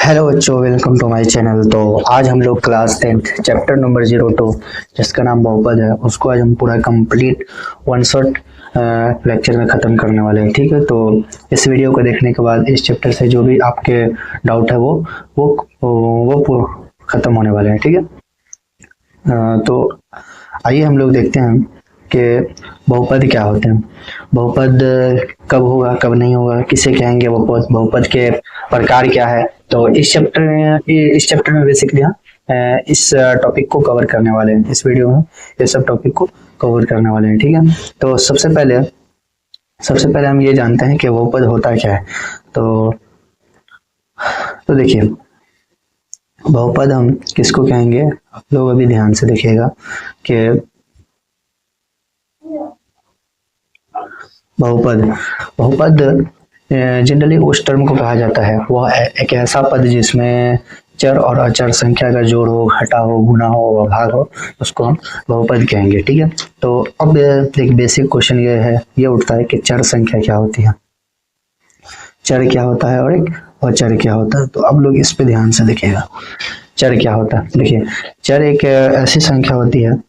Hello बच्चों, welcome to my channel. तो आज हम लोग क्लास 10 चैप्टर नंबर 02 जिसका नाम बहुपद है उसको आज हम पूरा कंप्लीट वन शॉट लेक्चर में ख़त्म करने वाले हैं। ठीक है, तो इस वीडियो को देखने के बाद इस चैप्टर से जो भी आपके डाउट है वो ख़त्म होने वाले हैं। ठीक है, तो आइए हम लोग देखते हैं कि बहुपद क्या होते हैं, बहुपद कब होगा कब नहीं होगा, किसे कहेंगे बहुपद, बहुपद के प्रकार क्या है। तो इस चैप्टर में बेसिकली हम इस टॉपिक को कवर करने वाले हैं। इस वीडियो में ये सब टॉपिक को कवर करने वाले हैं। ठीक है, तो सबसे पहले हम ये जानते हैं कि बहुपद होता क्या है। तो देखिए, बहुपद हम किसको कहेंगे, आप लोग अभी ध्यान से देखिएगा कि बहुपद जनरली उस टर्म को कहा जाता है, वह एक ऐसा पद जिसमें चर और अचर संख्या का जोड़ हो, घटा हो, गुना हो, भाग हो, उसको हम बहुपद कहेंगे। ठीक है, तो अब एक बेसिक क्वेश्चन ये उठता है कि चर संख्या क्या होती है, चर क्या होता है और एक अचर क्या होता है। तो अब लोग इस पे ध्यान से देखिएगा, चर क्या होता है। देखिए, चर एक ऐसी संख्या होती है,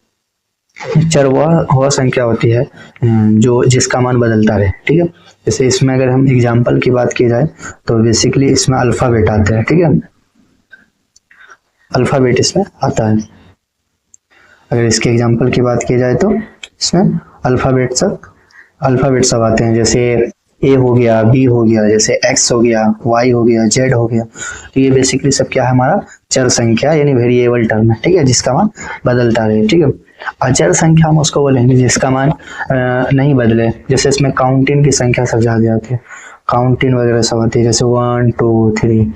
चर वह संख्या होती है जो जिसका मान बदलता रहे। ठीक है, जैसे इसमें अगर हम एग्जाम्पल की बात की जाए तो बेसिकली इसमें अल्फाबेट आते हैं। ठीक है, अल्फाबेट इसमें आता है। अगर इसके एग्जाम्पल की बात की जाए तो इसमें अल्फाबेट सब आते हैं, जैसे ए हो गया, बी हो गया, जैसे एक्स हो गया, वाई हो गया, जेड हो गया। तो ये बेसिकली सब क्या है, हमारा चर संख्या यानी वेरिएबल टर्म है। ठीक है, जिसका मान बदलता रहे। ठीक है, अचर संख्या हम उसको बोलेंगे जिसका मान नहीं बदले, जैसे इसमें काउंटिंग की संख्या सब ज्यादा आती है, काउंटिंग वगैरह सब आती है, जैसे 1 2 3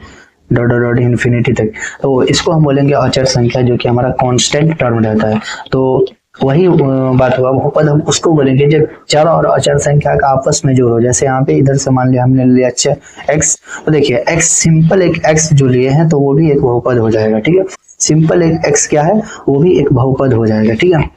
डॉट डॉट डॉट इन्फिनिटी तक। तो इसको हम बोलेंगे अचर संख्या, जो कि हमारा कांस्टेंट टर्म रहता है। तो वही बात हुआ, बहुपद हम उसको बोलेंगे जब चर और अचर संख्या का आपस में जोड़ हो। जैसे यहाँ पे इधर से मान लिया हमने लिया एक्स, तो देखिए एक्स, सिंपल एक एक्स जो लिए हैं तो वो भी एक बहुपद हो जाएगा। ठीक है, सिंपल एक एक्स क्या है, वो भी एक बहुपद हो जाएगा। ठीक है,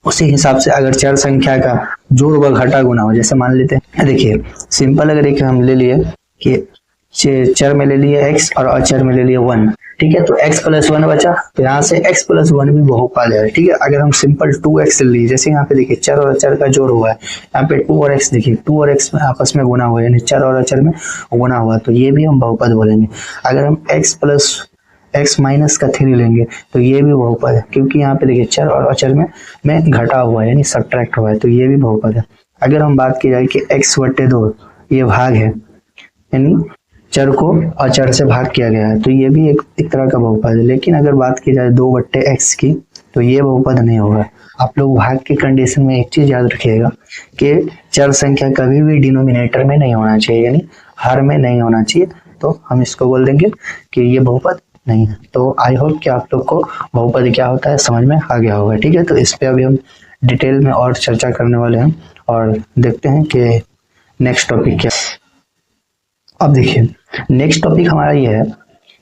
उसी हिसाब से अगर चर संख्या का जोड़ व घटा गुना हो, जैसे मान लेते हैं, देखिए सिंपल अगर एक हम ले लिए कि चर में ले लिए x और अचर में ले लिए 1। ठीक है, तो x + 1 बचा, तो यहाँ से x + 1 भी बहुपद है। ठीक है, अगर हम सिंपल 2x ले लिए, जैसे यहाँ पे देखिए चर और अचर का जोड़ हुआ है, यहाँ पे 2 और x, देखिए 2 और x में आपस में गुना हुआ है, यानी चर और अचर में गुना हुआ, तो ये भी हम बहुपद बोलेंगे। अगर हम x + x - 3 लेंगे तो ये भी बहुपद है, क्योंकि यहाँ पे देखिए चर और अचर में घटा हुआ है, यानी सब्ट्रैक्ट हुआ है, तो ये भी बहुपद है। अगर हम बात की जाए कि x/2 ये भाग है, यानी चर को अचर से भाग किया गया है, तो ये भी एक तरह का बहुपद है। लेकिन अगर बात की जाए 2/x की, तो ये बहुपद नहीं होगा। आप लोग भाग की कंडीशन में एक चीज याद रखिएगा कि चर संख्या कभी भी डिनोमिनेटर में नहीं होना चाहिए, यानी हर में नहीं होना चाहिए, तो हम इसको बोल देंगे कि ये बहुपद नहीं है। तो आई होप कि आप लोग को बहुपद क्या होता है समझ में आ गया होगा। ठीक है, तो इस पे अभी हम डिटेल में और चर्चा करने वाले हैं और देखते हैं कि नेक्स्ट टॉपिक क्या। अब देखिए, नेक्स्ट टॉपिक हमारा ये है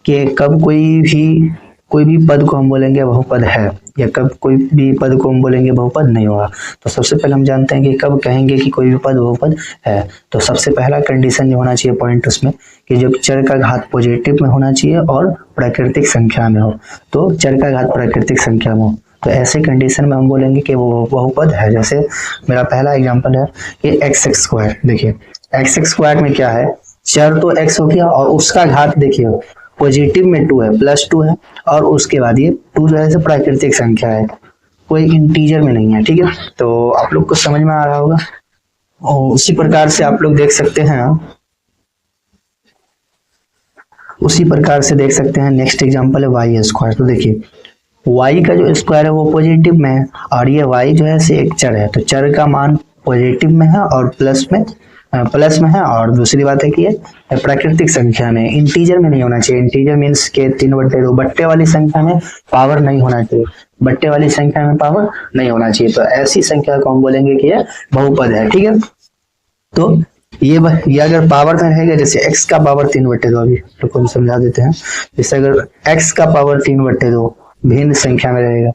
कि कब कोई भी पद को हम बोलेंगे बहुपद है, या कब कोई भी पद को हम बोलेंगे बहुपद नहीं होगा। तो सबसे पहले हम जानते हैं कि कब कहेंगे कि कोई भी पद बहुपद है। तो सबसे पहला कंडीशन जो होना चाहिए पॉइंट उसमें, कि जब चर का घात पॉजिटिव में होना चाहिए और प्राकृतिक संख्या में हो। तो चर का घात प्राकृतिक संख्या में हो, तो ऐसे कंडीशन में हम बोलेंगे कि वो बहुपद है। जैसे मेरा पहला एग्जाम्पल है कि x²। देखिए x² में क्या है, चर तो x हो गया और उसका घात देखिए पॉजिटिव में 2 है, +2 है, और उसके बाद ये 2 जो है प्राकृतिक संख्या है, कोई इंटीजर में नहीं है। ठीक है, तो आप लोग को समझ में आ रहा होगा। और उसी प्रकार से आप लोग देख सकते हैं, नेक्स्ट एग्जांपल है y²। तो देखिए y का जो स्क्वायर है वो पॉजिटिव में है, और ये y जो है से एक चर है, तो चर का मान पॉजिटिव में है और प्लस में है, और दूसरी बात है कि ये प्राकृतिक संख्या में, इंटीजर में नहीं होना चाहिए। इंटीजर मीन्स के 3/2 बट्टे वाली संख्या में पावर नहीं होना चाहिए, बट्टे वाली संख्या में पावर नहीं होना चाहिए। तो ऐसी संख्या को हम बोलेंगे कि ये बहुपद है। ठीक है, तो ये अगर पावर में रहेगा, जैसे x का पावर 3/2, अभी तो हम समझा देते हैं। जैसे अगर x का पावर 3/2 भिन्न संख्या में रहेगा,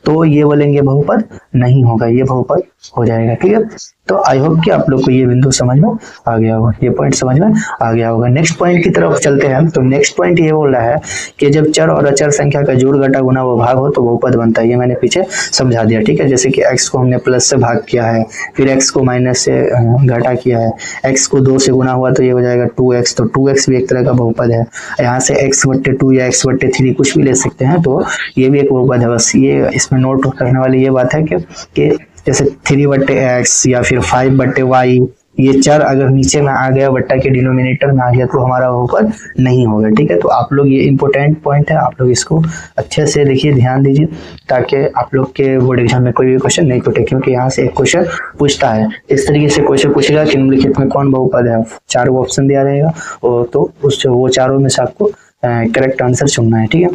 तो ये बोलेंगे बहुपद नहीं होगा, ये बहुपद हो जाएगा। ठीक है, तो आई होप कि आप लोग को ये बिंदु समझ में आ गया होगा, ये पॉइंट समझ में आ गया होगा। नेक्स्ट पॉइंट की तरफ चलते हैं। तो नेक्स्ट पॉइंट ये बोल रहा है कि जब चर और अचर संख्या का जोड़ घटा गुना वो भाग हो तो बहुपद बनता है। ये मैंने पीछे समझा दिया। ठीक है, जैसे कि x को हमने प्लस से भाग किया है, फिर x को माइनस से घटा किया है, x को 2 से गुना हुआ तो ये हो जाएगा 2x। तो 2x भी एक तरह का बहुपद है। यहाँ से x/2 या x/3 कुछ भी ले सकते हैं, तो ये भी एक बहुपद है। बस ये इसमें नोट करने वाली ये बात है कि जैसे 3/x या फिर 5/y, ये चर अगर नीचे में आ गया, बट्टा के डिनोमिनेटर में आ गया, तो हमारा बहुपद नहीं होगा। ठीक है, तो आप लोग ये इंपॉर्टेंट पॉइंट है, आप लोग इसको अच्छे से देखिए, ध्यान दीजिए, ताकि आप लोग के बोर्ड एग्जाम में कोई भी क्वेश्चन नहीं टूटे, क्योंकि यहाँ से एक क्वेश्चन पूछता है। इस तरीके से क्वेश्चन पूछेगा कि निम्नलिखित में कौन बहुपद है, 4 ऑप्शन दिया रहेगा, और तो वो चारों में से आपको करेक्ट आंसर चुनना है। ठीक है,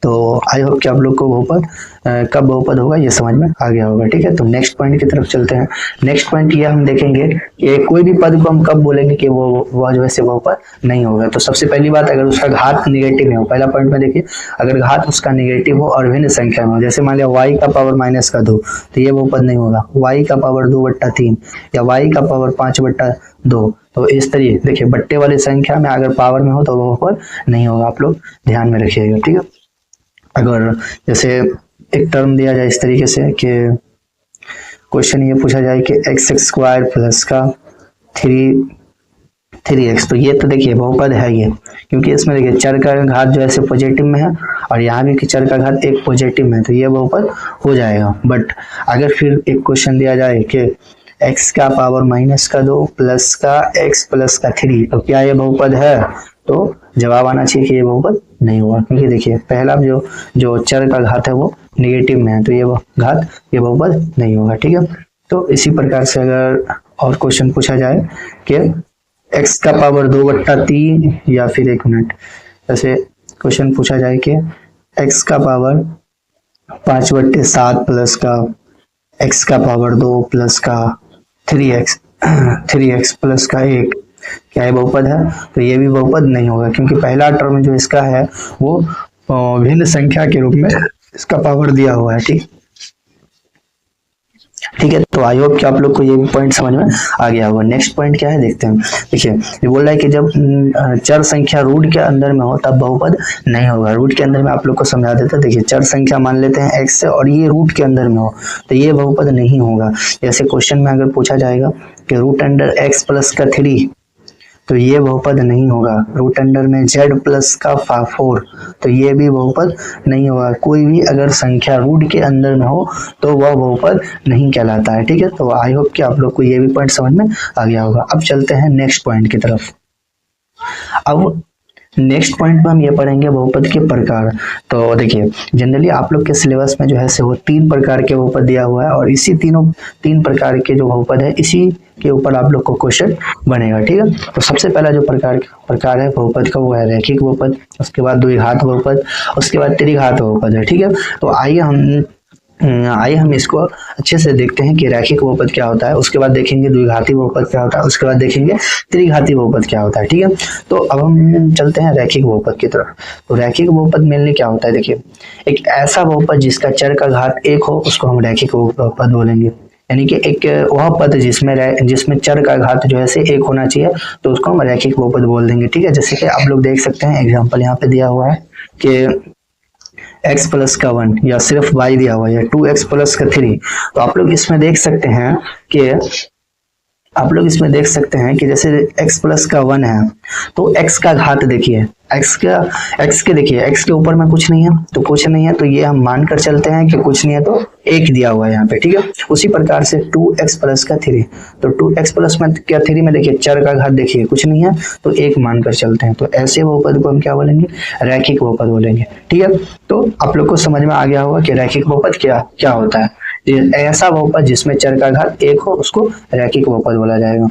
तो आई होप कि आप लोग को बहुपद कब बहुपद होगा ये समझ में आ गया होगा। ठीक है, तो नेक्स्ट पॉइंट की तरफ चलते हैं। नेक्स्ट पॉइंट ये हम देखेंगे कि कोई भी पद को हम कब बोलेंगे कि वो जो है बहुपद नहीं होगा। तो सबसे पहली बात, अगर उसका घात निगेटिव हो, पहला पॉइंट में देखिए, अगर घात उसका निगेटिव हो और भिन्न संख्या में हो, जैसे मान लिया y का पावर -2, तो ये बहुपद नहीं होगा। y का पावर 2/3 या y का पावर 5/2, तो इस तरीके देखिए, बट्टे वाली संख्या में अगर पावर में हो तो बहुपद नहीं होगा। आप लोग ध्यान में रखिएगा। ठीक है, अगर जैसे एक टर्म दिया जाए इस तरीके से कि क्वेश्चन ये पूछा जाए कि x² प्लस का 3x, तो ये तो देखिए बहुपद है ये, क्योंकि इसमें देखिए चर का घात जो है पॉजिटिव में है और यहाँ भी कि चर का घात एक पॉजिटिव में है, तो ये बहुपद हो जाएगा। बट अगर फिर एक क्वेश्चन दिया जाए कि x का पावर -2 प्लस का x प्लस का 3, तो क्या ये बहुपद है? तो जवाब आना चाहिए कि ये बहुपद नहीं हुआ, क्योंकि देखिए पहला जो चर का घात है वो निगेटिव में है, तो ये बहुपद नहीं होगा। ठीक है, तो इसी प्रकार से अगर और क्वेश्चन पूछा जाए कि x का पावर 2/3 या फिर 1 मिनट, जैसे क्वेश्चन पूछा जाए कि x का पावर 5/7 प्लस का x का पावर 2 प्लस का 3x प्लस का 1, क्या ये बहुपद है? तो ये भी बहुपद नहीं होगा, क्योंकि पहला टर्म जो इसका है वो भिन्न संख्या के रूप में इसका पावर दिया हुआ है। ठीक है, तो आई होप कि आप लोग को ये भी पॉइंट समझ में आ गया होगा। नेक्स्ट पॉइंट क्या है देखते हैं। देखिए, ये बोल रहा है कि जब चर संख्या रूट के अंदर में हो तब बहुपद नहीं होगा। रूट के अंदर में आप लोग को समझा देता है। देखिए, चर संख्या मान लेते हैं x से और ये रूट के अंदर में हो तो ये बहुपद नहीं होगा। जैसे क्वेश्चन में अगर पूछा जाएगा कि √x प्लस का 3, तो ये बहुपद नहीं होगा। √अंडर में z प्लस का 4, तो ये भी बहुपद नहीं होगा। कोई भी अगर संख्या रूट के अंदर में हो तो वह बहुपद नहीं कहलाता है। ठीक है, तो आई होप कि आप लोग को ये भी पॉइंट समझ में आ गया होगा। अब चलते हैं नेक्स्ट पॉइंट की तरफ। अब नेक्स्ट पॉइंट में हम ये पढ़ेंगे बहुपद के प्रकार। तो देखिए, जनरली आप लोग के सिलेबस में जो है से वो 3 प्रकार के बहुपद दिया हुआ है, और इसी 3 प्रकार के जो बहुपद है इसी के ऊपर आप लोग को क्वेश्चन बनेगा। ठीक है, तो सबसे पहला जो प्रकार है बहुपद का वो है रैखिक बहुपद, उसके बाद द्विघात बहुपद, उसके बाद त्रिघात बहुपद है। ठीक है, तो आइए हम इसको अच्छे से देखते हैं कि रैखिक बहुपद क्या होता है, उसके बाद देखेंगे द्विघाती बहुपद क्या होता है, उसके बाद देखेंगे त्रिघाती बहुपद क्या होता है। ठीक है, तो अब हम चलते हैं रैखिक बहुपद की तरफ। तो रैखिक बहुपद मेनली क्या होता है? देखिए, एक ऐसा बहुपद जिसका चर का घात 1 हो उसको हम रैखिक बहुपद बोलेंगे। यानी कि एक वह पद जिसमें चर का घात जो है से 1 होना चाहिए, तो उसको हम रैखिक बहुपद बोल देंगे। ठीक है, जैसे कि आप लोग देख सकते हैं एग्जाम्पल यहाँ पे दिया हुआ है कि x प्लस का 1 या सिर्फ y दिया हुआ है, 2x प्लस का 3, तो आप लोग इसमें देख सकते हैं कि जैसे x प्लस का 1 है तो x का घात देखिए, x के ऊपर में कुछ नहीं है तो कुछ नहीं है, तो ये हम मानकर चलते हैं कि कुछ नहीं है तो 1 दिया हुआ है यहाँ पे। ठीक है, उसी प्रकार से 2x प्लस का 3, तो 2x प्लस में क्या 3 में देखिए चर का घात देखिए कुछ नहीं है तो 1 मानकर चलते हैं, तो ऐसे बहुपद को हम क्या बोलेंगे? रैखिक बहुपद बोलेंगे। ठीक है, तो आप लोग को समझ में आ गया होगा कि रैखिक बहुपद क्या होता है। ऐसा बहुपद जिसमें चर का घात 1 हो उसको रैखिक बहुपद बोला जाएगा।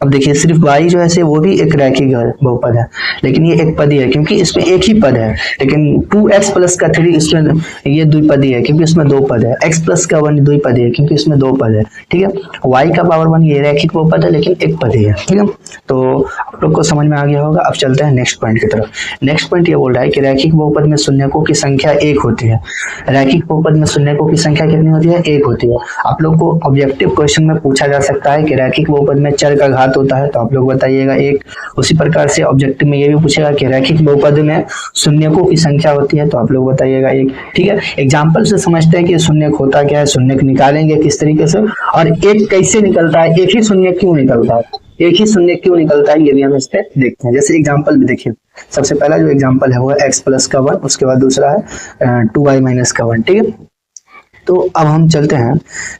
अब देखिए सिर्फ y जो है से वो भी एक रैखिक बहुपद है, लेकिन ये एक पदी है क्योंकि इसमें एक ही पद है। लेकिन 2x प्लस का 3 इसमें ये द्विपदी है क्योंकि इसमें दो पद है। x प्लस का 1 द्विपदी है क्योंकि इसमें दो पद है। ठीक है, y का पावर 1 ये रैखिक बहुपद है लेकिन एक पदी है। ठीक है, तो आप लोग को समझ में आ गया होगा। अब चलते हैं नेक्स्ट पॉइंट की तरफ। नेक्स्ट पॉइंट ये बोल रहा है कि रैखिक बहुपद में शून्यकों की संख्या एक होती है। रैखिक बहुपद में शून्यकों की संख्या कितनी होती है? एक होती है। आप लोग को ऑब्जेक्टिव क्वेश्चन में पूछा जा सकता है कि रैखिक बहुपद में चर का घात होता है, तो आप लोग बताइएगा एक। उसी प्रकार से ऑब्जेक्टिव में ये भी पूछेगा कि रैखिक बहुपद में शून्यकों की संख्या होती है, तो आप लोग बताइएगा एक। ठीक है, एग्जाम्पल से समझते हैं कि शून्यक होता क्या है, शून्यक निकालेंगे किस तरीके से, और एक कैसे निकलता है, एक ही शून्यक क्यों निकलता है, एक ही शून्य क्यों निकलता है, ये भी हम इस पे देखते हैं। जैसे एग्जांपल भी देखिए, सबसे पहला जो एग्जांपल है वो है x प्लस का 1, उसके बाद दूसरा है 2y माइनस का 1। ठीक है, तो अब हम चलते हैं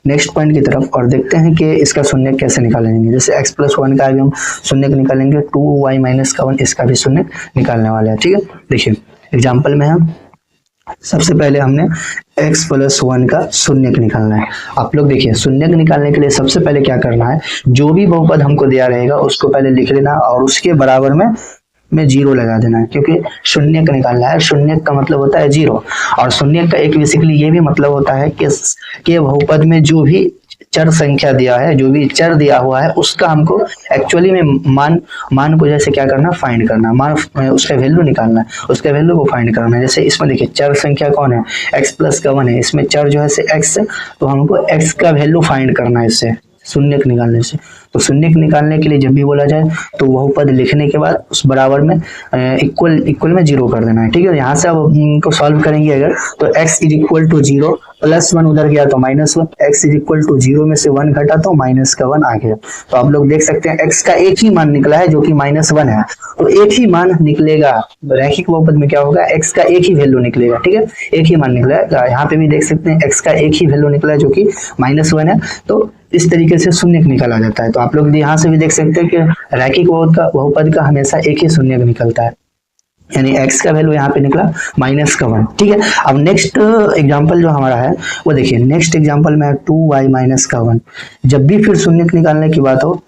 नेक्स्ट पॉइंट की तरफ और देखते हैं कि इसका शून्य कैसे निकालेंगे। जैसे x प्लस 1 का भी हम शून्य निकालेंगे, 2y माइनस का 1 इसका भी शून्य निकालने वाले हैं। ठीक है, देखिए एग्जाम्पल में हम सबसे पहले हमने x प्लस 1 का शून्यक निकालना है। आप लोग देखिए शून्यक निकालने के लिए सबसे पहले क्या करना है, जो भी बहुपद हमको दिया रहेगा उसको पहले लिख लेना और उसके बराबर में जीरो लगा देना है, क्योंकि शून्यक निकालना है। शून्यक का मतलब होता है जीरो, और शून्यक का एक बेसिकली ये भी मतलब होता है कि बहुपद में जो भी चर संख्या दिया है, जो भी चर दिया हुआ है, उसका हमको एक्चुअली में मान को जैसे क्या करना, फाइंड करना, मान उसका वैल्यू निकालना है, उसके वैल्यू को फाइंड करना है। जैसे इसमें देखिए चर संख्या कौन है, x प्लस का 1 है, इसमें चर जो है से x है, तो हमको x का वैल्यू फाइंड करना है इससे शून्यक निकालने से। तो शून्यक निकालने के लिए जब भी बोला जाए तो बहुपद लिखने के बाद उस बराबर में इक्वल में जीरो कर देना है। ठीक है, यहाँ से अब इनको सॉल्व करेंगे अगर, तो x is equal to 0, plus 1 उधर गया तो minus 1, x is equal to 0 में से 1 घटा तो माइनस का 1 आ गया। तो आप लोग देख सकते हैं x का एक ही मान निकला है जो कि -1 है, तो एक ही मान निकलेगा। रैखिक बहुपद में क्या होगा, x का एक ही वैल्यू निकलेगा। ठीक है, एक ही मान निकला है। यहाँ पे भी देख सकते हैं x का एक ही वैल्यू निकला है जो कि -1 है, तो इस तरीके से शून्यक निकाला जाता है। तो आप लोग यहाँ से भी देख सकते हैं कि रैखिक बहुपद का हमेशा एक ही शून्यक निकलता है, यानी x का वैल्यू यहाँ पे निकला -1। ठीक है, अब नेक्स्ट एग्जांपल जो हमारा है वो देखिए, नेक्स्ट एग्जांपल में है 2y माइनस का 1। जब भी फिर शून्यक निकालने की बात हो,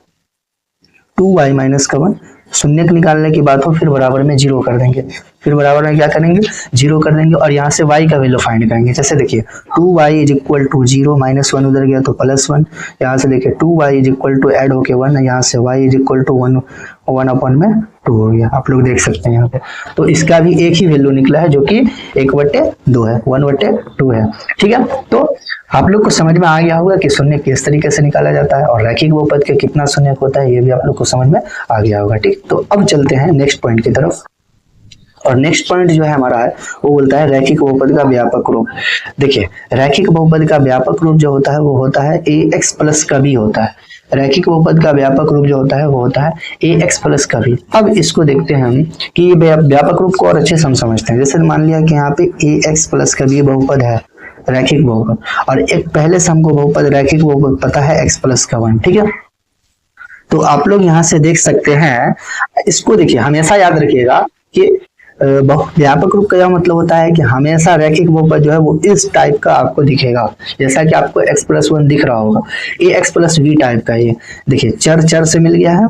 2y माइनस का 1 शून्यक निकालने की बात हो, फिर बराबर में जीरो कर देंगे, फिर बराबर में क्या करेंगे, जीरो कर देंगे, और यहाँ से y का वैल्यू फाइंड करेंगे। जैसे देखिए 2y इज इक्वल टू 0, -1 उधर गया तो +1, यहाँ से देखिए 2y is equal to add होके 1, यहाँ से y is equal to 1 upon में 2 हो गया। आप लोग देख सकते हैं यहाँ पे, तो इसका भी एक ही वैल्यू निकला है जो कि 1/2 है, 1/2 है। ठीक है, तो आप लोग को समझ में आ गया होगा कि शून्य किस तरीके से निकाला जाता है और रैखिक बहुपद के कितना शून्यक होता है, ये भी आप लोग को समझ में आ गया होगा। ठीक, तो अब चलते हैं नेक्स्ट पॉइंट की तरफ, और नेक्स्ट पॉइंट जो है हमारा है वो बोलता है रैखिक बहुपद का व्यापक रूप। देखिए रैखिक बहुपद का व्यापक रूप जो होता है वो होता है ax प्लस का b होता है। रैखिक बहुपद का व्यापक रूप जो होता है वो होता है ax प्लस का b। अब इसको देखते हैं हम कि व्यापक रूप को और अच्छे से हम समझते हैं। जैसे मान लिया कि यहाँ पे ax प्लस का b बहुपद है, रैखिक बहुपद, और एक पहले से हमको बहुपद रैखिक बहुपद पता है x प्लस का 1। ठीक है, तो आप लोग यहाँ से देख सकते हैं, इसको देखिए हमेशा याद रखिएगा कि व्यापक रूप का मतलब होता है कि हमेशा रैखिक बहुपद जो है वो इस टाइप का आपको दिखेगा, जैसा कि आपको x प्लस 1 दिख रहा होगा, ax प्लस b टाइप का। ये देखिए चर से मिल गया है,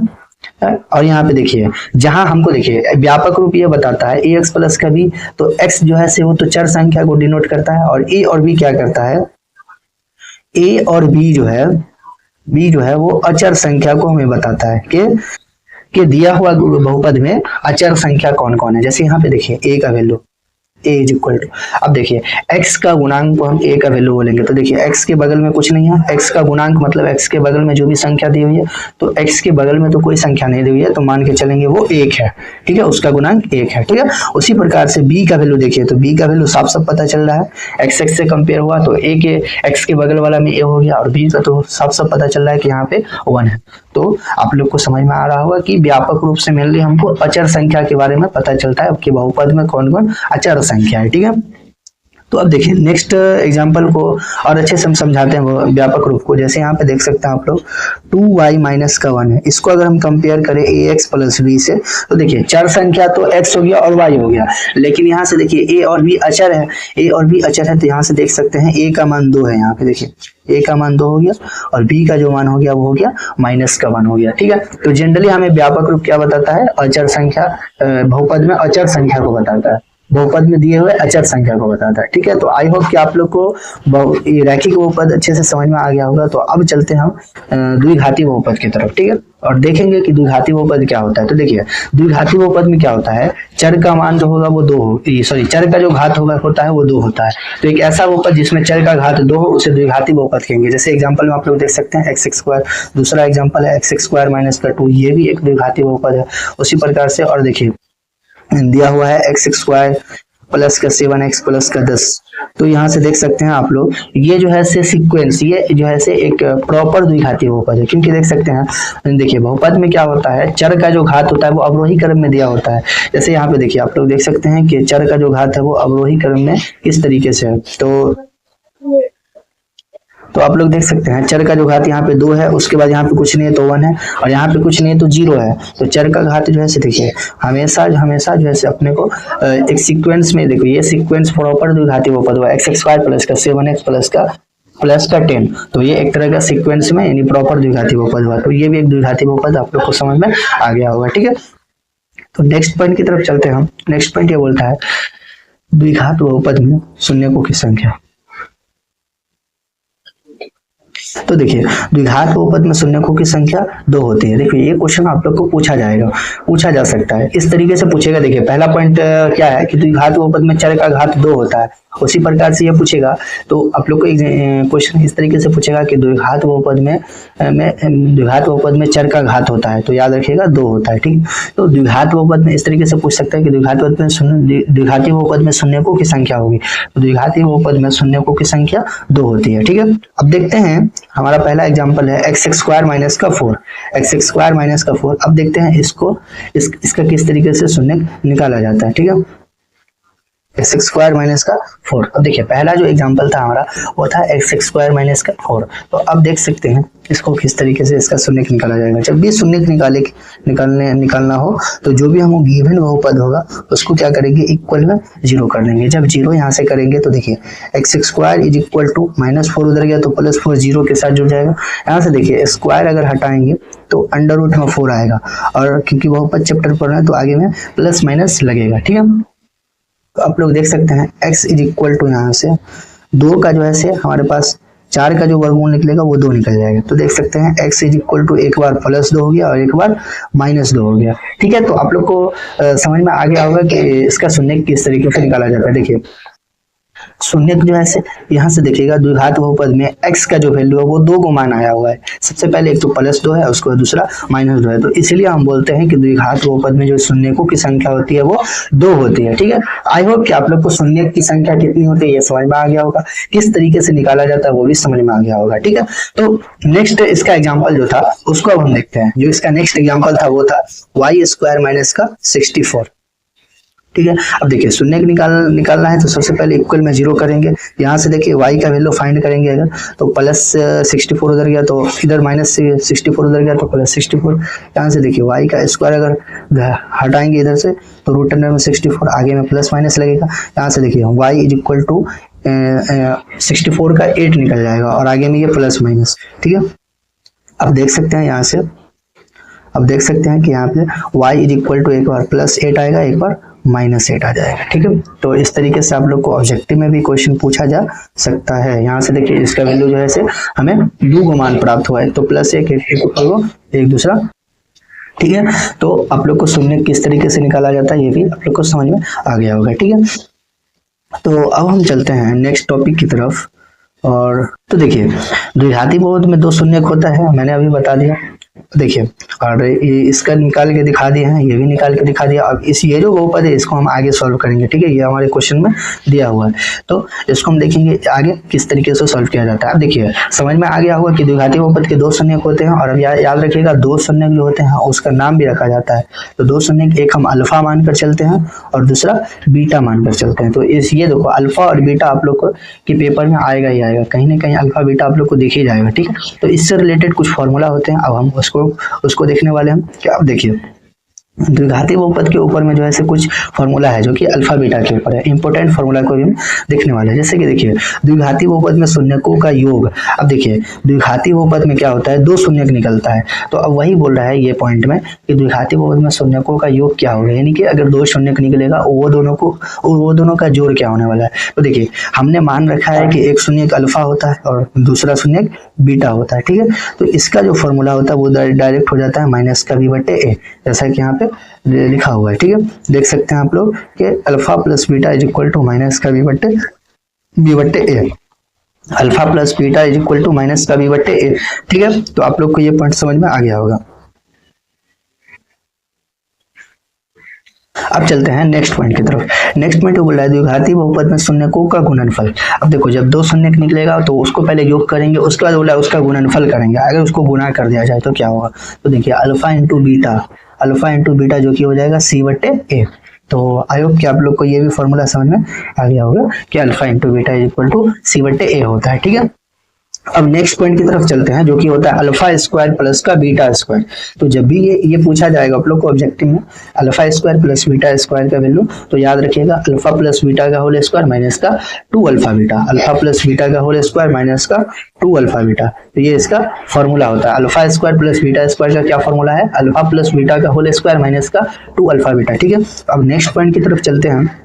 और यहाँ पे देखिए जहां हमको देखिए व्यापक रूप ये बताता है ax प्लस का b, तो x जो है से वो तो चर संख्या को डिनोट करता है, और a और b क्या करता है, a और b जो है वो अचर संख्या को हमें बताता है कि दिया हुआ बहुपद में अचर संख्या कौन कौन है। जैसे यहाँ पे देखिए a का value a is equal to, अब देखिए x का गुणांक को हम a का वैल्यू बोलेंगे, तो देखिए x के बगल में कुछ नहीं है, x का गुणांक मतलब x के बगल में जो भी संख्या दी हुई है, तो x के बगल में तो कोई संख्या नहीं दी हुई है, तो मान के चलेंगे वो 1 है। ठीक है, उसका गुणांक 1 है। ठीक है, उसी प्रकार से b का वैल्यू देखिए, तो b का वैल्यू साफ साफ पता चल रहा है, x से कंपेयर हुआ तो a के x के बगल वाला में a हो गया, और b का तो साफ साफ पता चल रहा है कि यहाँ पे 1 है। तो आप लोग को समझ में आ रहा होगा कि व्यापक रूप से मेनली हमको अचर संख्या के बारे में पता चलता है कि बहुपद में कौन कौन अचर संख्या है। ठीक है, तो अब देखिए नेक्स्ट एग्जांपल को और अच्छे से हम समझाते हैं वो व्यापक रूप को। जैसे यहाँ पे देख सकते हैं आप लोग 2y माइनस का 1 है, इसको अगर हम कंपेयर करें ax प्लस b से, तो देखिए चर संख्या तो x हो गया और y हो गया, लेकिन यहाँ से देखिए a और b अचर है, a और b अचर है, तो यहाँ से देख सकते हैं a का मान 2 है, यहाँ पे देखिए a का मान 2 हो गया और b का जो मान हो गया वो हो गया माइनस का 1 हो गया। ठीक है, तो जनरली हमें व्यापक रूप क्या बताता है, अचर संख्या, बहुपद में अचर संख्या को बताता है, बहुपद में दिए हुए अचर संख्या को बताता है। ठीक है, तो आई होप कि आप लोग को ये रैखिक बहुपद अच्छे से समझ में आ गया होगा। तो अब चलते हैं हम द्विघाती बहुपद की तरफ। ठीक है, और देखेंगे कि द्विघाती बहुपद क्या होता है। तो देखिए द्विघाती बहुपद में क्या होता है, चर का मान जो होगा वो 2 चर का जो घात होता है वो 2 होता है। तो एक ऐसा बहुपद जिसमें चर का घात 2 हो उसे द्विघाती बहुपद कहेंगे। जैसे एग्जांपल में आप लोग देख सकते हैं x², दूसरा एग्जांपल है x² माइनस का 2, ये भी एक द्विघाती बहुपद है। उसी प्रकार से और देखिए दिया हुआ है x² प्लस का 7x प्लस का 10, तो यहाँ से देख सकते हैं आप लोग ये जो है से सीक्वेंस, ये जो है से एक प्रॉपर द्विघाती बहुपद है, क्योंकि देख सकते हैं देखिए बहुपद में क्या होता है, चर का जो घात होता है वो अवरोही क्रम में दिया होता है। जैसे यहाँ पे देखिए आप लोग देख सकते हैं कि चर का जो घात है वो अवरोही क्रम में किस तरीके से है। तो आप लोग देख सकते हैं चर का जो घात यहाँ पे 2 है, उसके बाद यहाँ पे कुछ नहीं है तो 1 है, और यहाँ पे कुछ नहीं है तो 0 है। तो चर का घात जो है से देखिए हमेशा जो है से अपने को एक सीक्वेंस में, देखो ये सीक्वेंस प्रॉपर द्विघाती बहुपद हुआ, x² प्लस का 7x प्लस का 10, तो ये एक तरह का सीक्वेंस में यानी प्रॉपर द्विघाती बहुपद हुआ। तो ये भी एक द्विघाती बहुपद आप लोग को समझ में आ गया होगा। ठीक है, तो नेक्स्ट पॉइंट की तरफ चलते हैं हम। नेक्स्ट पॉइंट ये बोलता है द्विघात बहुपद में शून्यकों की संख्या। तो देखिए द्विघात बहुपद में शून्यकों की संख्या 2 होती है। देखिए ये क्वेश्चन आप लोग को पूछा जा सकता है, इस तरीके से पूछेगा। देखिए पहला पॉइंट क्या है कि द्विघात बहुपद में चर का घात 2 होता है, उसी प्रकार से ये पूछेगा तो आप लोग को क्वेश्चन इस तरीके से पूछेगा कि द्विघात बहुपद में चर का घात होता है, तो याद रखिएगा 2 होता है। ठीक, तो द्विघात बहुपद में इस तरीके से पूछ सकता है कि द्विघाती बहुपद में शून्यकों की संख्या होगी, तो द्विघाती बहुपद में शून्यकों की संख्या 2 होती है। ठीक है, अब देखते हैं हमारा पहला एग्जांपल है x² माइनस का 4, x² माइनस का 4। अब देखते हैं इसका किस तरीके से शून्य निकाला जाता है। ठीक है, x² माइनस का 4। अब देखिए पहला जो एग्जांपल था हमारा वो था x² माइनस का 4। तो अब देख सकते हैं इसको किस तरीके से इसका शून्य निकाला जाएगा। जब भी शून्य निकालना हो तो जो भी हम गिवन बहुपद होगा उसको क्या करेंगे, इक्वल में 0 कर देंगे। जब 0 यहाँ से करेंगे तो देखिए x² इज इक्वल टू -4 उधर गया तो +4 0 के साथ जुड़ जाएगा। यहाँ से देखिए स्क्वायर अगर हटाएंगे तो अंडर रूट में 4 आएगा, और क्योंकि बहुपद चैप्टर पढ़ रहे हैं तो आगे में प्लस माइनस लगेगा। ठीक है, तो आप लोग देख सकते हैं x इज इक्वल टू यहाँ से 2 का जो है से हमारे पास 4 का जो वर्गमूल निकलेगा वो 2 निकल जाएगा। तो देख सकते हैं x इज इक्वल टू एक बार +2 हो गया और एक बार -2 हो गया। ठीक है, तो आप लोग को समझ में आ गया होगा कि इसका शून्य किस तरीके से निकाला जाता है। देखिए शून्य जो है से यहाँ से देखिएगा द्विघात बहुपद में x का जो वैल्यू है वो 2 को मान आया हुआ है। सबसे पहले एक तो +2 है, उसके बाद दूसरा -2 है, तो इसलिए हम बोलते हैं कि द्विघात बहुपद में जो शून्यकों की संख्या होती है वो 2 होती है। ठीक है, आई होप कि आप लोग को शून्य की संख्या कितनी होती है ये समझ में आ गया होगा, किस तरीके से निकाला जाता है वो भी समझ में आ गया होगा। ठीक है, तो नेक्स्ट इसका एग्जाम्पल जो था उसको अब हम देखते हैं। जो इसका नेक्स्ट एग्जाम्पल था वो था y² माइनस का 64। ठीक है, अब देखिए शून्य निकालना है तो सबसे पहले इक्वल में 0 करेंगे। यहाँ से देखिए y का वैल्यू फाइंड करेंगे अगर तो +64 उधर गया तो इधर -64 उधर गया तो +64। यहाँ से देखिए y का स्क्वायर अगर हटाएंगे इधर से तो रूट अंडर में 64 आगे में प्लस माइनस लगेगा। यहाँ से देखिए y इज इक्वल टू 64 का 8 निकल जाएगा और आगे में ये प्लस माइनस। ठीक है, अब देख सकते हैं यहाँ से, अब देख सकते हैं कि यहाँ पे y इज इक्वल टू एक बार +8 आएगा, एक बार -8 आ जाएगा। ठीक है, तो इस तरीके से आप लोग को ऑब्जेक्टिव में भी क्वेश्चन पूछा जा सकता है। यहाँ से देखिए इसका वैल्यू जो है से हमें 2 को मान प्राप्त हुआ है, तो +1 एक दूसरा। ठीक है, तो आप लोग को शून्य किस तरीके से निकाला जाता है ये भी आप लोग को समझ में आ गया होगा। ठीक है, तो अब हम चलते हैं नेक्स्ट टॉपिक की तरफ। और तो देखिए द्विघाती बहुपद में 2 शून्यक होता है, मैंने अभी बता दिया। देखिए, और ये इसका निकाल के दिखा दिए हैं, ये भी निकाल के दिखा दिया। अब ये जो बहुपद है इसको हम आगे सॉल्व करेंगे, ठीक है, ये हमारे क्वेश्चन में दिया हुआ है, तो इसको हम देखेंगे आगे किस तरीके से सॉल्व किया जाता है। अब देखिए समझ में आ गया होगा कि द्विघाती बहुपद के दो शून्यक होते हैं, और अब याद रखिएगा दो शून्यक जो होते हैं उसका नाम भी रखा जाता है। तो दो शून्यक, एक हम अल्फा मानकर चलते हैं और दूसरा बीटा मानकर चलते हैं। तो ये देखो अल्फा और बीटा आप लोग को के पेपर में आएगा ही आएगा, कहीं ना कहीं अल्फा बीटा आप लोग को दिख ही जाएगा, ठीक है। तो इससे रिलेटेड कुछ फॉर्मूला होते हैं, अब हम उसको देखने वाले हैं। क्या, अब देखिए द्विघाती बहुपद के ऊपर में जो है से कुछ फॉर्मूला है जो कि अल्फा बीटा के ऊपर है, इंपॉर्टेंट फॉर्मूला को भी हम देखने वाले हैं। जैसे कि देखिए द्विघाती बहुपद में शून्यकों का योग, अब देखिए द्विघाती बहुपद में क्या होता है, दो शून्यक निकलता है। तो अब वही बोल रहा है ये पॉइंट में कि द्विघाती बहुपद में शून्यकों का योग क्या होगा, यानी कि अगर दो शून्यक निकलेगा वो दोनों का जोड़ क्या होने वाला है। तो देखिए हमने मान रखा है कि एक शून्यक अल्फा होता है और दूसरा शून्यक बीटा होता है, ठीक है। तो इसका जो फॉर्मूला होता है वो डायरेक्ट हो जाता है माइनस का बी बटे ए, जैसा कि यहाँ पे लिखा हुआ है, ठीक है। देख सकते हैं आप लोग कि alpha plus beta is equal to minus का बी बट्टे a, alpha plus beta is equal to minus का बी बट्टे ए, ठीक है। तो आप लोग को ये पॉइंट समझ में आ गया होगा। अब चलते हैं नेक्स्ट पॉइंट की तरफ। नेक्स्ट पॉइंट बोल रहा है द्विघाती बहुपद में शून्यकों का गुणनफल। अब देखो जब दो शून्यक निकलेगा तो उसको पहले योग करेंगे, उसके बाद बोला उसका गुणनफल करेंगे। अगर उसको गुणा कर दिया जाए तो क्या होगा, तो देखिए अल्फा इंटू बीटा जो कि हो जाएगा सी बट्टे ए। तो आई होप कि आप लोग को ये भी फॉर्मूला समझ में आ गया होगा कि alpha into beta is equal to c बट्टे ए होता है, ठीक है। अब नेक्स्ट पॉइंट की तरफ चलते हैं जो कि होता है अल्फा स्क्वायर प्लस का बीटा स्क्वायर। तो जब भी ये पूछा जाएगा आप लोग को ऑब्जेक्टिव में alpha square plus beta square का वैल्यू, तो याद रखिएगा अल्फा प्लस बीटा का होल स्क्वायर माइनस का 2 alpha beta, alpha plus beta का होल स्क्वायर माइनस का 2 अल्फा बीटा। तो ये इसका फॉर्मूला होता है। Alpha square plus beta square का क्या फॉर्मूला है, अल्फा प्लस बीटा का होल स्क्वायर माइनस का 2 अल्फा बीटा, ठीक है। अब नेक्स्ट पॉइंट की तरफ चलते हैं।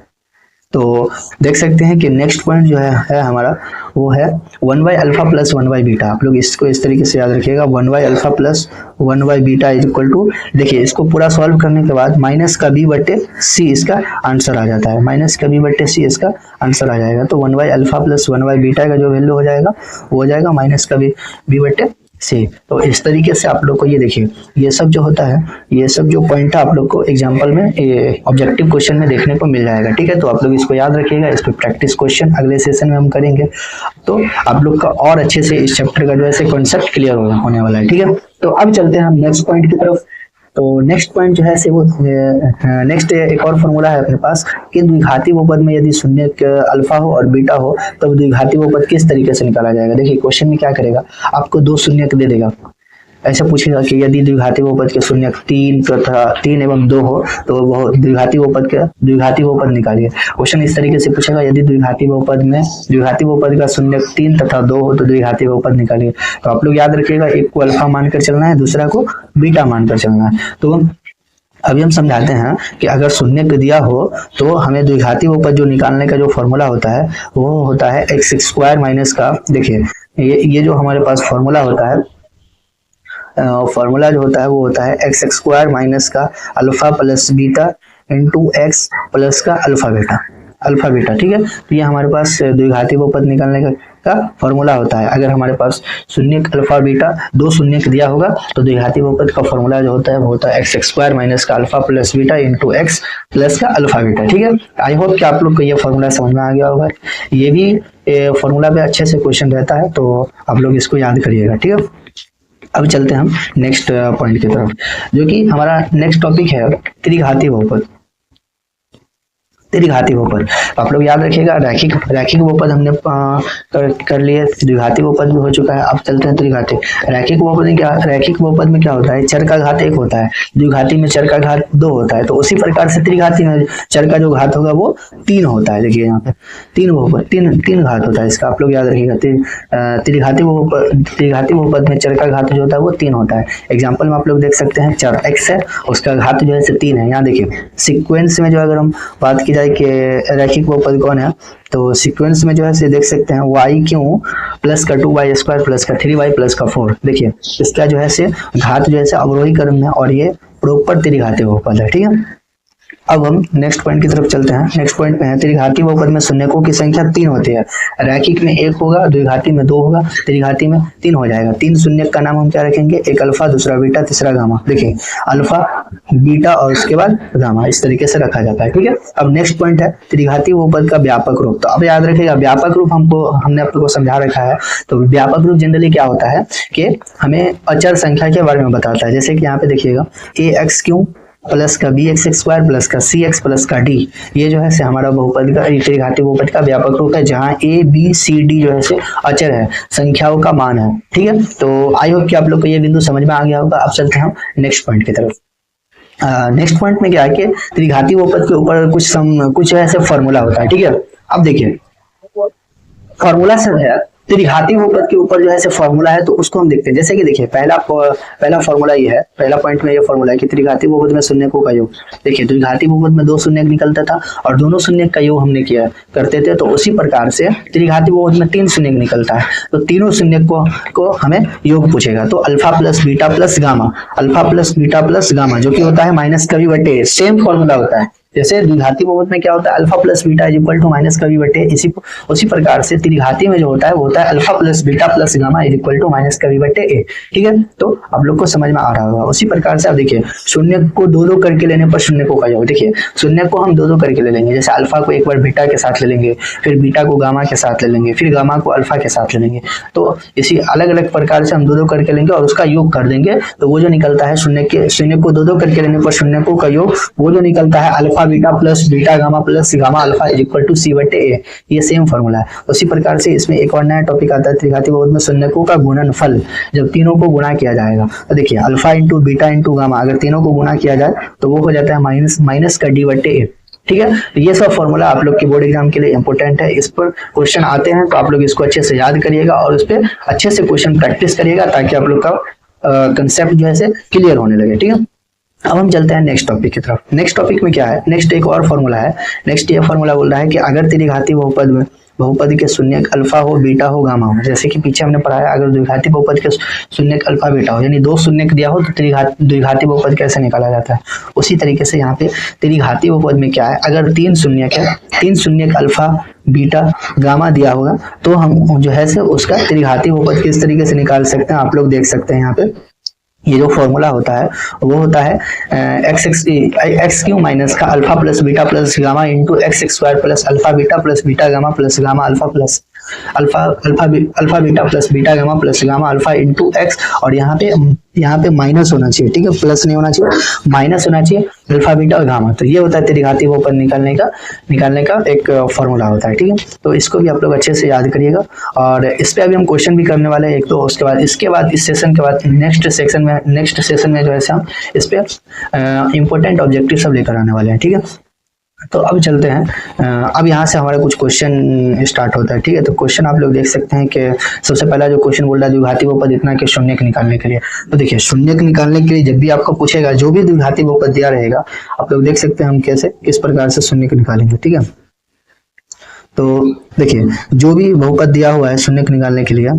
तो देख सकते हैं कि नेक्स्ट पॉइंट जो है हमारा वो है 1 by alpha plus 1 by beta. आप लोग इसको इस तरीके से याद रखिएगा, 1 by alpha plus 1 by beta is equal to, देखिए इसको पूरा सॉल्व करने के बाद माइनस का बी बट्टे सी इसका आंसर आ जाता है, माइनस का बी बट्टे सी इसका आंसर आ जाएगा। तो 1 by alpha plus 1 by beta का जो वैल्यू हो जाएगा वो हो जाएगा माइनस का बी बट्टे सी। तो इस तरीके से आप लोग को ये देखिए ये सब जो होता है, ये सब जो पॉइंट है आप लोग को एग्जांपल में ऑब्जेक्टिव क्वेश्चन में देखने को मिल जाएगा, ठीक है। तो आप लोग इसको याद रखिएगा, इस पे प्रैक्टिस क्वेश्चन अगले सेशन में हम करेंगे, तो आप लोग का और अच्छे से इस चैप्टर का जो है कॉन्सेप्ट क्लियर होने वाला है, ठीक है। तो अब चलते हैं हम नेक्स्ट पॉइंट की तरफ। तो नेक्स्ट पॉइंट जो है से वो नेक्स्ट एक और फॉर्मूला है अपने पास कि द्विघाती बहुपद में यदि शून्यक अल्फा हो और बीटा हो तब द्विघाती बहुपद किस तरीके से निकाला जाएगा। देखिए क्वेश्चन में क्या करेगा, आपको दो शून्यक दे देगा, ऐसा पूछेगा कि यदि द्विघाती बहुपद के शून्यक 3 तथा 3 एवं 2 हो तो वह द्विघाती बहुपद निकालिए। क्वेश्चन इस तरीके से पूछेगा यदि द्विघाती बहुपद का शून्यक 3 तथा 2 हो तो द्विघाती बहुपद निकालिए। तो आप लोग याद रखिएगा एक को अल्फा मानकर चलना है, दूसरा को बीटा मानकर चलना है। तो अभी हम समझाते हैं कि अगर शून्यक दिया हो तो हमें द्विघाती बहुपद जो निकालने का जो फॉर्मूला होता है वो होता है एक्स स्क्वायर माइनस का, देखिए ये जो हमारे पास फॉर्मूला होता है, फॉर्मूला जो होता है वो होता है एक्स स्क्वायर माइनस का alpha plus beta into x plus का अल्फा बीटा, ठीक है। तो ये हमारे पास द्विघाती बहुपद निकालने का फॉर्मूला होता है। अगर हमारे पास शून्यक अल्फा बीटा दो शून्यक दिया होगा तो द्विघाती बहुपद का फॉर्मूला जो होता है वो होता है एक्स स्क्वायर माइनस का alpha plus beta into x plus का अल्फा बीटा, ठीक है। आई होप कि आप लोग को ये फॉर्मूला समझ में आ गया होगा। ये भी फॉर्मूला पे अच्छे से क्वेश्चन रहता है, तो आप लोग इसको याद करिएगा, ठीक है। अब चलते हैं हम नेक्स्ट पॉइंट की तरफ जो कि हमारा नेक्स्ट टॉपिक है त्रिघाती बहुपद। आप लोग याद रखिएगा रैखिक बहुपद हमने कर लिए, द्विघाती बहुपद भी हो चुका है। अब चलते हैं त्रिघाती। रैखिक बहुपद में क्या होता है, चर का घात 1 होता है, द्विघाती में चर का घात 2 होता है। तो उसी प्रकार से त्रिघाती में चर का जो घात होगा वो 3 होता है। देखिए यहाँ पे 3 घात होता है इसका, आप लोग याद रखिएगा। त्रिघाती बहुपद में चर का घात जो होता है वो 3 होता है। एग्जाम्पल में आप लोग देख सकते हैं चर x है, उसका घात जो है 3 है। यहाँ देखिए सिक्वेंस में जो अगर हम बात की कि रैखिक बहुपद कौन है, तो सीक्वेंस में जो है देख सकते हैं y क्यों प्लस का 2y स्क्वायर प्लस का 3y प्लस का 4। देखिए इसका जो है घात जो है अवरोही क्रम में और ये प्रॉपर त्रिघाती बहुपद है, ठीक है। अब हम नेक्स्ट पॉइंट की तरफ चलते हैं। नेक्स्ट पॉइंट में है त्रिघाती बहुपद में शून्यकों की संख्या 3 होती है। रैखिक में 1 होगा, द्विघाती में 2 होगा, त्रिघाती में 3 हो जाएगा। 3 शून्यक का नाम हम क्या रखेंगे, एक अल्फा, दूसरा बीटा, तीसरा गामा। देखिए अल्फा, बीटा और उसके बाद गामा, इस तरीके से रखा जाता है। ठीक है, अब नेक्स्ट पॉइंट है त्रिघाती बहुपद का व्यापक रूप। तो अब याद रखिएगा व्यापक रूप हमने आपको समझा रखा है। तो व्यापक रूप जनरली क्या होता है कि हमें अचर संख्या के बारे में बताता है। जैसे कि यहाँ पे देखिएगा ax³ प्लस का bx² प्लस का cx प्लस का d, ये जो है से हमारा बहुपद का त्रिघाती बहुपद का व्यापक रूप है, जहाँ a b c d जो है से अचर है, संख्याओं का मान है। ठीक है, तो आई होप कि आप लोग को ये बिंदु समझ में आ गया होगा। अब चलते हैं हम नेक्स्ट पॉइंट की तरफ। नेक्स्ट पॉइंट में क्या है कि त्रिघाती बहुपद के ऊपर कुछ ऐसे फॉर्मूला होता है। ठीक है, अब देखिए फॉर्मूला से है त्रिघाती बहुपद के ऊपर जो है फॉर्मूला है, तो उसको हम देखते हैं। जैसे कि देखिए पहला फॉर्मूला ये है, पहला पॉइंट में ये फॉर्मूला है कि त्रिघाती बहुपद में शून्यकों का योग। देखिए द्विघाती बहुपद में 2 शून्यक निकलता था और दोनों शून्यक का योग हमने किया करते थे, तो उसी प्रकार से त्रिघाती बहुपद में 3 शून्यक निकलता है, तो तीनों शून्यक को हमें योग पूछेगा। तो alpha plus beta plus gamma, alpha plus beta plus gamma जो कि होता है माइनस का v बटे, सेम फॉर्मूला होता है। जैसे द्विघाती बहुपद में क्या होता है, alpha plus beta is equal to minus का v बटे, उसी प्रकार से त्रिघाती में जो होता है वो होता है alpha plus beta plus gamma is equal to minus का v बटे a। ठीक है, तो आप लोग को समझ में आ रहा होगा। उसी प्रकार से आप देखिए शून्य को 2-2 करके लेने पर शून्यकों का योग। देखिए शून्य को हम 2-2 करके ले लेंगे, जैसे अल्फा को एक बार बीटा के साथ ले लेंगे, फिर बीटा को गामा के साथ ले लेंगे, फिर गामा को अल्फा के साथ ले लेंगे। तो इसी अलग अलग प्रकार से हम 2-2 करके लेंगे और उसका योग कर देंगे, तो वो जो निकलता है शून्य को 2-2 करके लेने पर शून्यकों का योग, वो जो निकलता है alpha beta plus beta gamma plus gamma alpha is equal to c बटे a। ये सेम फॉर्मूला है। उसी प्रकार से इसमें एक और नया टॉपिक आता है त्रिघाती बहुपद में शून्यकों का गुणनफल, जब तीनों को गुणा किया जाएगा। तो देखिए alpha into beta into gamma, अगर तीनों को गुणा किया जाए तो वो हो जाता है माइनस का d बटे a। ठीक है, तो ये सब फॉर्मूला आप लोग के बोर्ड एग्जाम के लिए इंपॉर्टेंट है। इस पर क्वेश्चन आते हैं तो आप लोग इसको अच्छे से याद करिएगा और उस पर अच्छे से क्वेश्चन प्रैक्टिस करिएगा, ताकि आप लोग का कंसेप्ट जो है क्लियर होने लगे। ठीक है, अब हम चलते हैं नेक्स्ट टॉपिक की तरफ। नेक्स्ट टॉपिक में क्या है, नेक्स्ट एक और फॉर्मूला है। नेक्स्ट ये फॉर्मूला बोल रहा है कि अगर त्रिघाती बहुपद के शून्यक अल्फा हो, बीटा हो, गामा हो, जैसे कि पीछे हमने पढ़ा है, अगर द्विघाती बहुपद के शून्यक अल्फा बीटा हो, यानी 2 शून्यक दिया हो, तो द्विघाती बहुपद कैसे निकाला जाता है, उसी तरीके से यहाँ पे त्रिघाती बहुपद में क्या है, अगर 3 शून्यक है, 3 शून्यक अल्फा बीटा गामा दिया होगा, तो हम जो है उसका त्रिघाती बहुपद किस तरीके से निकाल सकते हैं, आप लोग देख सकते हैं। यहाँ पे ये जो फॉर्मूला होता है वो होता है x³ माइनस का alpha plus beta plus gamma into x² plus alpha beta gamma plus gamma alpha plus alpha beta plus beta gamma plus gamma alpha into x, और यहाँ पे माइनस होना चाहिए। ठीक है, प्लस नहीं होना चाहिए, माइनस होना चाहिए अल्फा बीटा और गामा। तो ये होता है त्रिघाती बहुपद निकालने का एक फॉर्मूला होता है। ठीक है, तो इसको भी आप लोग अच्छे से याद करिएगा, और इस पे अभी हम क्वेश्चन भी करने वाले हैं एक, तो इसके बाद इस सेशन के बाद नेक्स्ट सेशन में जो है हम इस पे इंपॉर्टेंट ऑब्जेक्टिव सब लेकर आने वाले हैं। ठीक है, तो अब चलते हैं। अब यहाँ से हमारा कुछ क्वेश्चन स्टार्ट होता है। ठीक है, तो क्वेश्चन आप लोग देख सकते हैं कि सबसे पहला जो क्वेश्चन बोल रहा है द्विघाती बहुपद इतना के शून्यक निकालने के लिए। तो देखिए शून्यक निकालने के लिए जब भी आपको पूछेगा, जो भी द्विघाती बहुपद दिया रहेगा, आप लोग देख सकते हैं हम किस प्रकार से शून्यक निकालेंगे। ठीक है, तो देखिए जो भी बहुपद दिया हुआ है शून्यक निकालने के लिए,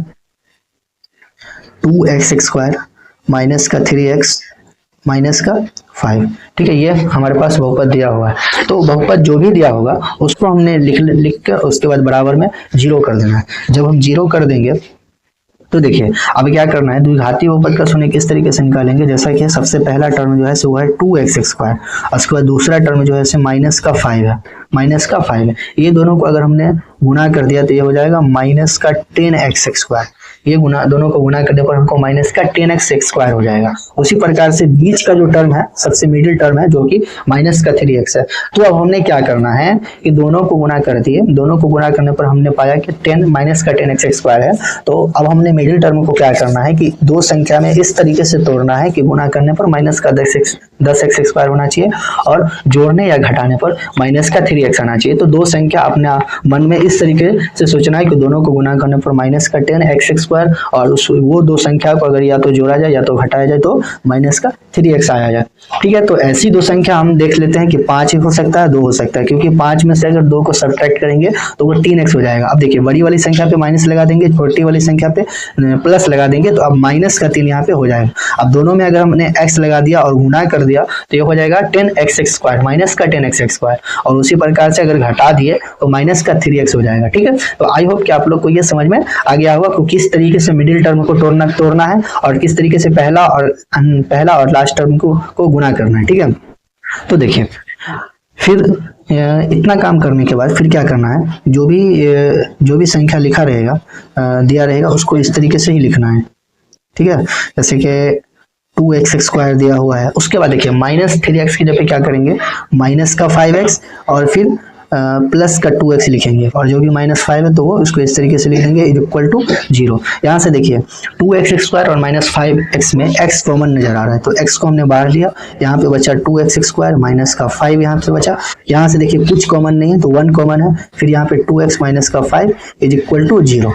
2x² माइनस का 3x माइनस का 5। ठीक है, ये हमारे पास बहुपद दिया हुआ है। तो बहुपद जो भी दिया होगा उसको हमने लिख कर उसके बाद बराबर में 0 कर देना है। जब हम 0 कर देंगे तो देखिए अब क्या करना है, द्विघाती बहुपद का शून्यक किस तरीके से निकालेंगे, जैसा कि सबसे पहला टर्म जो है वो है 2x², उसके बाद दूसरा टर्म जो है माइनस का 5 है। ये दोनों को अगर हमने गुणा कर दिया तो ये हो जाएगा माइनस का 10x²। ये दोनों को गुणा करने पर हमको माइनस का 10x² हो जाएगा। उसी प्रकार से बीच का जो टर्म है, सबसे मिडिल टर्म है, जो कि माइनस का 3x है। तो अब हमने क्या करना है कि दोनों को गुणा कर दिए, दोनों को गुणा करने पर हमने पाया कि 10 माइनस का 10x² है। तो अब हमने मिडिल टर्म को क्या करना है कि 2 संख्या में इस तरीके से तोड़ना है कि गुणा करने पर माइनस का 10x² होना चाहिए और जोड़ने या घटाने पर माइनस का 3x आना चाहिए। तो 2 संख्या अपने मन में इस तरीके से सोचना है कि दोनों को गुणा करने पर माइनस का 10x² स्क्वायर, और वो दो संख्या को अगर या तो जोड़ा जाए या तो घटाया जाए तो माइनस का 3x आया जाए। ठीक है, तो ऐसी दो संख्या हम देख लेते हैं कि 5 हो सकता है, 2 हो सकता है, क्योंकि 5 में से अगर 2 को सब्ट्रैक्ट करेंगे तो वो 3x हो जाएगा। अब देखिए बड़ी वाली संख्या पे माइनस लगा देंगे, छोटी वाली संख्या पे प्लस लगा देंगे, तो अब माइनस का 3 यहाँ पे हो जाएगा। अब दोनों में अगर हमने x लगा दिया और गुणा कर दिया तो ये हो जाएगा 10x स्क्वायर, माइनस का 10x स्क्वायर, और उसी प्रकार से अगर घटा दिए तो माइनस का 3x हो जाएगा। ठीक है, तो आई होप कि आप लोग को ये समझ में आ गया होगा कि किस तरीके से मिडिल टर्म को तोड़ना है और किस तरीके से पहला और लास्ट टर्म को गुणा करना है। ठीक है, तो देखिए फिर इतना काम करने के बाद फिर क्या करना है, जो भी संख्या लिखा रहेगा दिया रहेगा उसको इस तरीके से ही लिखना है। ठीक है, जैसे कि 2x स्क्वायर दिया हुआ है, उसके बाद देखिए माइनस 3x की जगह क्या करेंगे, माइनस का 5x और फिर प्लस का 2x लिखेंगे, और जो भी -5 है तो वो उसको इस तरीके से लिख देंगे इक्वल टू 0। यहाँ से देखिए 2x स्क्वायर और -5x में x कॉमन नजर आ रहा है, तो x को हमने बाहर लिया, यहाँ पे बचा 2x स्क्वायर माइनस का 5 यहाँ से बचा। यहाँ से देखिए कुछ कॉमन नहीं है तो 1 कॉमन है, फिर यहाँ पे 2x माइनस का 5 इक्वल टू 0।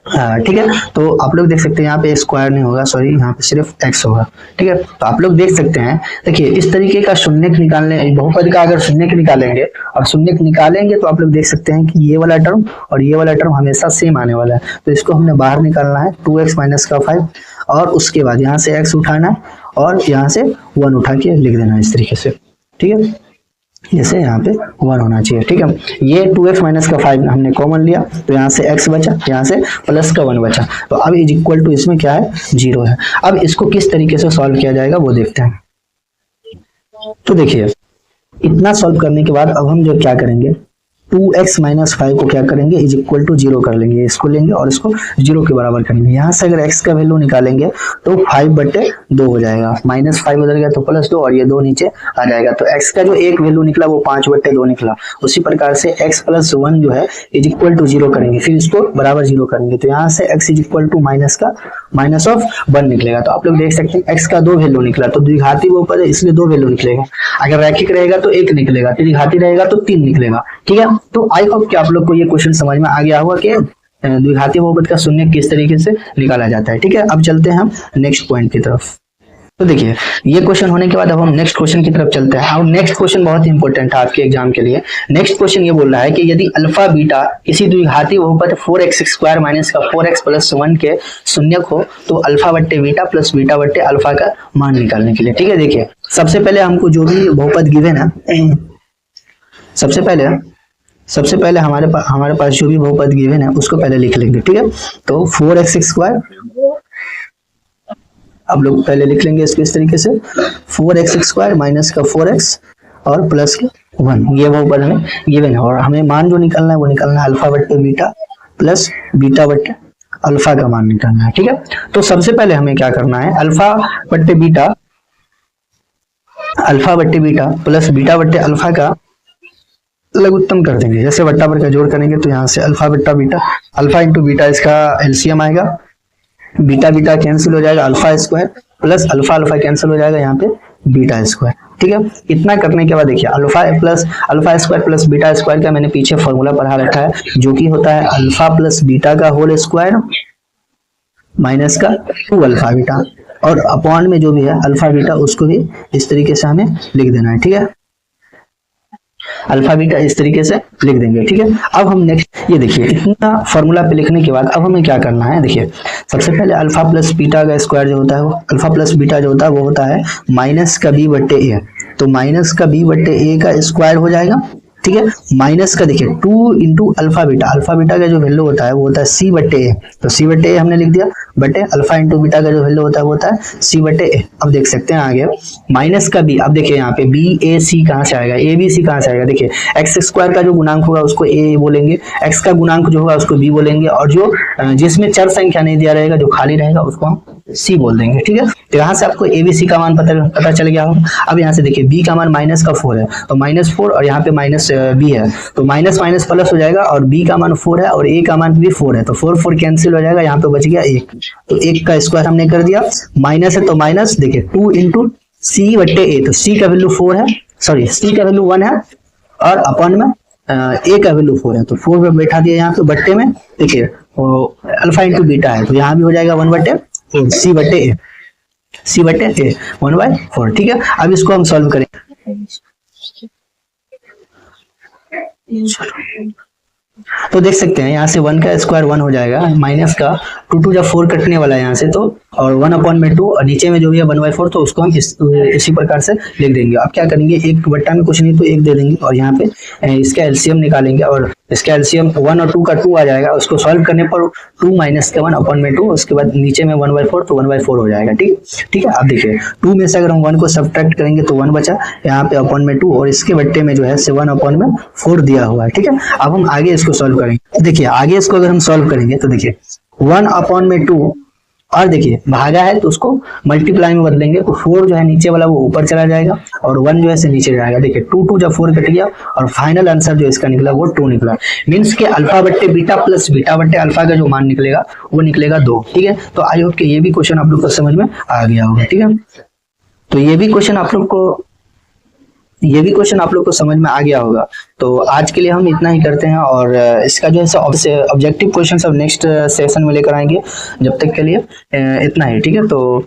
ठीक है, तो आप लोग देख सकते हैं यहाँ पे स्क्वायर नहीं होगा, सॉरी यहाँ पे सिर्फ x होगा। ठीक है, तो आप लोग देख सकते हैं, देखिए इस तरीके का शून्यक निकालने, बहुपद का अगर शून्यक निकालेंगे और शून्यक निकालेंगे तो आप लोग देख सकते हैं कि ये वाला टर्म और ये वाला टर्म हमेशा सेम आने वाला है, तो इसको हमने बाहर निकालना है 2x माइनस का 5, और उसके बाद यहाँ से x उठाना है और यहाँ से 1 उठा के लिख देना है इस तरीके से। ठीक है, जैसे यहाँ पे 1 होना चाहिए। ठीक है, ये 2x माइनस का 5 हमने कॉमन लिया तो यहाँ से x बचा, यहाँ से प्लस का 1 बचा, तो अब इज इक्वल टू इसमें क्या है, 0 है। अब इसको किस तरीके से सॉल्व किया जाएगा वो देखते हैं। तो देखिए इतना सॉल्व करने के बाद अब हम जो क्या करेंगे, 2x माइनस 5 को क्या करेंगे, इज इक्वल टू 0 कर लेंगे, इसको लेंगे और इसको 0 के बराबर करेंगे। यहाँ से अगर x का वैल्यू निकालेंगे तो 5/2 हो जाएगा, -5 बदल गया तो +2 और ये 2 नीचे आ जाएगा, तो x का जो एक वैल्यू निकला वो 5/2 निकला। उसी प्रकार से x + 1 जो है इज इक्वल टू 0 करेंगे, फिर इसको बराबर 0 करेंगे, तो यहाँ से x is equal to minus of 1 निकलेगा। तो आप लोग देख सकते हैं x का 2 वैल्यू निकला, तो द्विघाती बहुपद है इसलिए 2 वैल्यू निकलेगा, अगर रैखिक रहेगा तो 1 निकलेगा, त्रिघाती रहेगा तो 3 निकलेगा। ठीक है, तो आई होप कि आप लोग को ये क्वेश्चन समझ में आ गया होगा कि द्विघाती बहुपद का शून्य किस तरीके से निकाला जाता है। ठीक है, अब चलते हैं हम नेक्स्ट पॉइंट की तरफ। तो देखिए ये क्वेश्चन होने के बाद अब हम नेक्स्ट क्वेश्चन की तरफ चलते हैं, और नेक्स्ट क्वेश्चन बहुत इंपॉर्टेंट है आपके एग्जाम के लिए। नेक्स्ट क्वेश्चन ये बोल रहा है कि यदि अल्फा बीटा किसी द्विघाती बहुपद 4x स्क्वायर माइनस का 4x प्लस 1 के शून्यक हो तो अल्फा बट्टे बीटा प्लस बीटा बट्टे अल्फा का मान निकालने के लिए। ठीक है, देखिए सबसे पहले हमको जो भी बहुपद गिवन है, सबसे पहले हमारे पास जो भी बहुपद गिवन है उसको पहले लिख लेंगे। ठीक है, तो 4x स्क्वायर अब लोग पहले लिख लेंगे इसको इस तरीके से, 4x स्क्वायर माइनस का 4x और प्लस का 1, ये बहुपद हमें गिवन है, और हमें मान जो निकालना है वो निकालना है अल्फा बट्टे बीटा प्लस बीटा बट्टे अल्फा का मान निकालना है। ठीक है, तो सबसे पहले हमें क्या करना है, अल्फा बट्टे बीटा प्लस बीटा बट्टे अल्फा का लघुत्तम कर देंगे। जैसे बट्टा पर का जोड़ करेंगे तो यहाँ से अल्फा बट्टा बीटा, अल्फा इंटू बीटा इसका एलसीएम आएगा, बीटा बीटा कैंसिल हो जाएगा, alpha square plus alpha alpha cancel हो जाएगा, यहाँ पे बीटा स्क्वायर। ठीक है, इतना करने के बाद देखिए alpha square plus beta square का मैंने पीछे फॉर्मूला पढ़ा रखा है, जो कि होता है अल्फा प्लस बीटा का होल स्क्वायर माइनस का 2 अल्फा बीटा, और अपॉन में जो भी है अल्फा बीटा उसको भी इस तरीके से हमें लिख देना है। ठीक है, अल्फा बीटा इस तरीके से लिख देंगे। ठीक है, अब हम नेक्स्ट ये देखिए इतना फॉर्मूला पे लिखने के बाद अब हमें क्या करना है, देखिए सबसे पहले अल्फा प्लस बीटा का स्क्वायर जो होता है, वो अल्फा प्लस बीटा जो होता है वो होता है माइनस का b बट्टे a, तो माइनस का b बट्टे a का स्क्वायर हो जाएगा। ठीक है, माइनस का देखिए 2 इंटू अल्फा बीटा का जो वैल्यू होता है वो होता है c बट्टे a, तो c बट्टे a हमने लिख दिया, बटे अल्फा इंटू बीटा का जो वैल्यू होता है वो होता है c बटे a। अब देख सकते हैं आगे माइनस का b, अब देखिए यहाँ पे b a c कहाँ से आएगा, a b c कहाँ से आएगा, देखिए x स्क्वायर का जो गुणांक होगा उसको a बोलेंगे, x का गुणांक जो होगा उसको b बोलेंगे, और जो जिसमें चर संख्या नहीं दिया रहेगा जो खाली रहेगा उसको हम c बोल देंगे। ठीक है, तो यहाँ से आपको a b c का मान पता चल गया होगा। अब यहाँ से देखिए b का मान -4 है, तो -4 और यहाँ पे b है, तो माइनस माइनस प्लस हो जाएगा, और b का मान 4 है और a का मान भी 4 है, तो 4 कैंसिल हो जाएगा, यहाँ पे बच गया 1, तो 1 का स्क्वायर हमने कर दिया, माइनस है तो माइनस, देखिए 2 इंटू c बट्टे a, तो c का वैल्यू 4 है, सॉरी c का वैल्यू 1 है और अपॉन में a का वैल्यू 4 है, तो 4 पे बैठा दिया यहाँ पे बट्टे में, देखिए अल्फा इंटू बीटा है, तो यहाँ भी हो जाएगा 1/4 सी बटे ए, सी बटे ए 1/4। ठीक है, अब इसको हम सॉल्व करेंगे। तो देख सकते हैं यहाँ से 1 का स्क्वायर 1 हो जाएगा, माइनस का 2 जब 4 कटने वाला है यहाँ से, तो और 1/2 और नीचे में जो भी है 1/4, तो उसको हम इसी प्रकार से लिख देंगे। अब क्या करेंगे, एक बट्टा में कुछ नहीं तो एक दे देंगे और यहाँ पे इसका एलसीएम निकालेंगे और इसका एलसीएम 1 और 2 का 2 आ जाएगा, उसको सॉल्व करने पर 2 माइनस का 1/2, उसके बाद नीचे में 1/4 तो 1/4 हो जाएगा। ठीक है, अब देखिए 2 में से अगर हम 1 को सब्ट्रैक्ट करेंगे तो 1 बचा, यहाँ पे 1/2 और इसके बट्टे में जो है 1/4 दिया हुआ है। ठीक है, अब हम आगे इसको सॉल्व करेंगे। देखिए आगे इसको अगर हम सॉल्व करेंगे तो देखिए 1/2 और देखिए भागा है तो उसको मल्टीप्लाई में बदलेंगे, तो 4 जो है नीचे वाला वो ऊपर चला जाएगा और 1 जो है से नीचे जाएगा। देखिए 2 जब 4 कट गया और फाइनल आंसर जो इसका निकला वो 2 निकला। मीन्स के अल्फा बट्टे बीटा प्लस बीटा बट्टे अल्फा का जो मान निकलेगा वो निकलेगा 2। ठीक है, तो आई होप कि ये भी क्वेश्चन आप लोग को समझ में आ गया होगा। ठीक है, तो ये भी क्वेश्चन आप लोग को समझ में आ गया होगा। तो आज के लिए हम इतना ही करते हैं और इसका जो है ऑब्जेक्टिव क्वेश्चन सब नेक्स्ट सेशन में लेकर आएंगे। जब तक के लिए इतना ही। ठीक है, तो